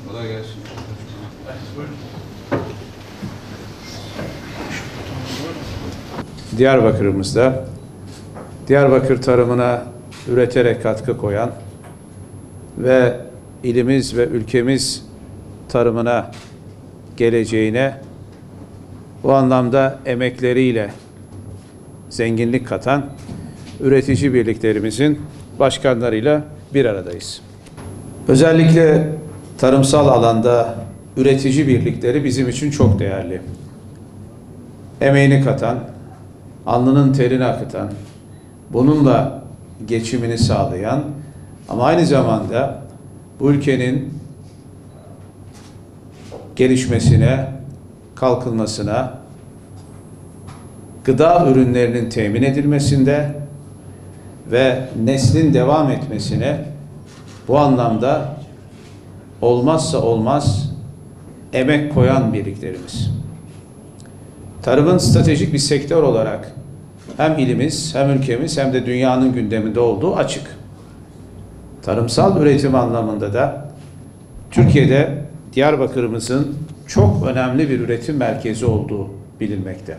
Kolay gelsin. Diyarbakır'ımızda Diyarbakır tarımına üreterek katkı koyan ve ilimiz ve ülkemiz tarımına, geleceğine bu anlamda emekleriyle zenginlik katan üretici birliklerimizin başkanlarıyla bir aradayız. Özellikle tarımsal alanda üretici birlikleri bizim için çok değerli. Emeğini katan, alnının terini akıtan, bununla geçimini sağlayan ama aynı zamanda bu ülkenin gelişmesine, kalkınmasına, gıda ürünlerinin temin edilmesinde ve neslin devam etmesine bu anlamda olmazsa olmaz emek koyan birliklerimiz. Tarımın stratejik bir sektör olarak hem ilimiz, hem ülkemiz, hem de dünyanın gündeminde olduğu açık. Tarımsal üretim anlamında da Türkiye'de Diyarbakır'ımızın çok önemli bir üretim merkezi olduğu bilinmekte.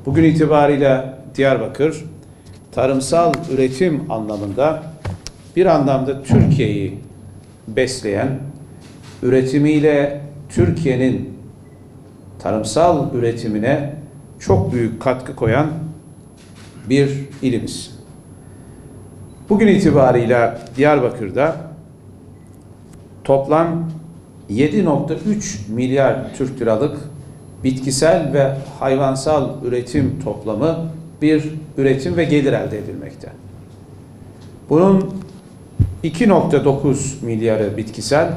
Bugün itibariyle Diyarbakır, tarımsal üretim anlamında bir anlamda Türkiye'yi besleyen, üretimiyle Türkiye'nin tarımsal üretimine çok büyük katkı koyan bir ilimiz. Bugün itibarıyla Diyarbakır'da toplam 7,3 milyar Türk liralık bitkisel ve hayvansal üretim toplamı bir üretim ve gelir elde edilmekte. Bunun 2,9 milyarı bitkisel,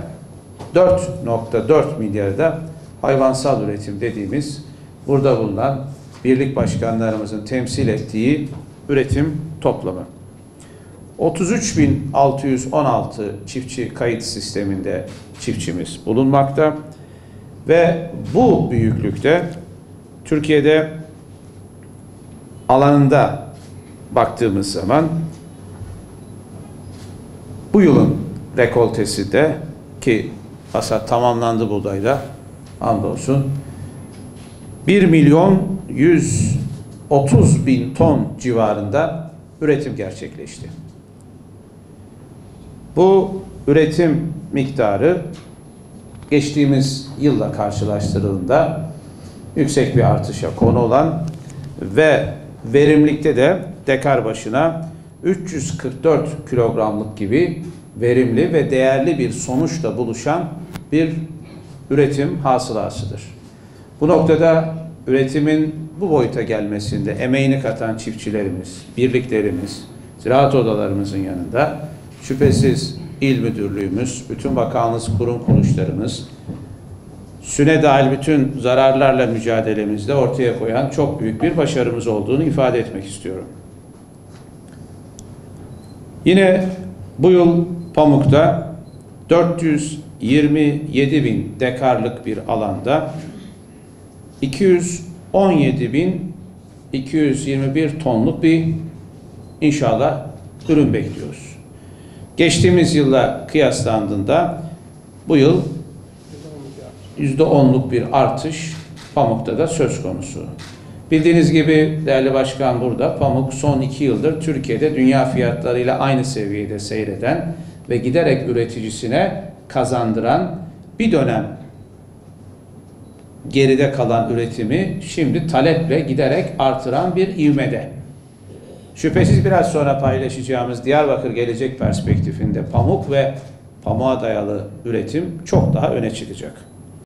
4,4 milyarı da hayvansal üretim dediğimiz burada bulunan birlik başkanlarımızın temsil ettiği üretim toplamı. 33.616 çiftçi kayıt sisteminde çiftçimiz bulunmakta ve bu büyüklükte Türkiye'de alanında baktığımız zaman bu yılın rekoltesi de ki hasat tamamlandı buğdayda hamdolsun 1.130.000 ton civarında üretim gerçekleşti. Bu üretim miktarı geçtiğimiz yılla karşılaştırıldığında yüksek bir artışa konu olan ve verimlilikte de dekar başına 344 kilogramlık gibi verimli ve değerli bir sonuçla buluşan bir üretim hasılasıdır. Bu noktada üretimin bu boyuta gelmesinde emeğini katan çiftçilerimiz, birliklerimiz, ziraat odalarımızın yanında şüphesiz il müdürlüğümüz, bütün bakanlık kurum kuruluşlarımız, süne dahil bütün zararlarla mücadelemizde ortaya koyan çok büyük bir başarımız olduğunu ifade etmek istiyorum. Yine bu yıl pamukta 427.000 dekarlık bir alanda 217.221 tonluk bir inşallah ürün bekliyoruz. Geçtiğimiz yılla kıyaslandığında bu yıl %10'luk bir artış pamukta da söz konusu. Bildiğiniz gibi değerli başkan burada pamuk son 2 yıldır Türkiye'de dünya fiyatlarıyla aynı seviyede seyreden ve giderek üreticisine kazandıran bir dönem geride kalan üretimi şimdi taleple giderek artıran bir ivmede. Şüphesiz biraz sonra paylaşacağımız Diyarbakır gelecek perspektifinde pamuk ve pamuğa dayalı üretim çok daha öne çıkacak.